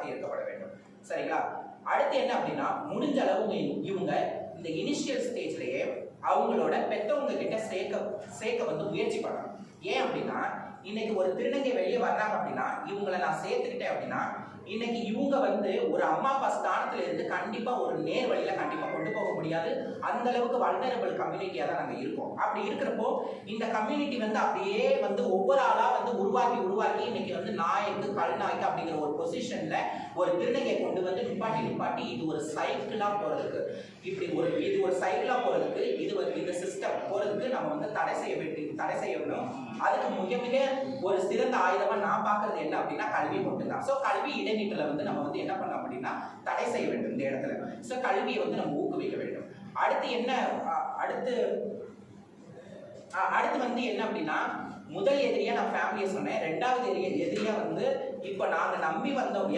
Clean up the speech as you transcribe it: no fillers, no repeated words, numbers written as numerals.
வார்த்தை இருக்கப்பட வேண்டும். சரிங்களா? அடுத்து என்ன அப்படின்னா, முடிஞ்ச அளவு இவங்க இந்த இனிஷியல் ஸ்டேஜ்லயே அவங்களோட பெற்றவங்க கிட்ட சேர்க்க வந்து முயற்சி பண்ணணும். ஏன் அப்படின்னா, இன்னைக்கு ஒரு திருநங்கை வெளியே வர்றாங்க அப்படின்னா இவங்களை நான் சேர்த்துக்கிட்டேன் அப்படின்னா இன்னைக்கு இவங்க வந்து ஒரு அம்மா அப்பா ஸ்தானத்துல இருந்து கண்டிப்பா ஒரு நேர் வழியில கண்டிப்பா கொண்டு போக முடியாது. அந்த அளவுக்கு வல்னரபிள் கம்யூனிட்டியா தான் நாங்க இருக்கோம். அப்படி இருக்கிறப்போ இந்த கம்யூனிட்டி வந்து அப்படியே வந்து ஒவ்வொரு ஆளா வந்து உருவாக்கி இன்னைக்கு வந்து நாய்க்கு கல்நாய்க்கு அப்படிங்கிற ஒரு பொசிஷன்ல ஒரு திருநங்கை கொண்டு வந்து நிப்பாட்டி இது ஒரு சைக்கிளா போறதுக்கு இது ஒரு சைக்கிளா போறதுக்கு இந்த சிஸ்டம் போறதுக்கு நம்ம வந்து தடை செய்யணும். அதுக்கு மிக ஒரு சிறந்த ஆயுதமா நான் பார்க்கறது என்ன அப்படின்னா கல்வி மட்டும்தான். ஸோ கல்வி இடைநீட்டலை வந்து நம்ம வந்து என்ன பண்ணலாம் அப்படின்னா தடை செய்ய வேண்டும் இந்த இடத்துல. ஸோ கல்வியை வந்து நம்ம ஊக்குவிக்க வேண்டும். அடுத்து வந்து என்ன அப்படின்னா, முதல் எதிரியா நான் ஃபேமிலியை சொன்னேன். ரெண்டாவது எதிரியா வந்து இப்ப நாங்க நம்பி வந்தோம்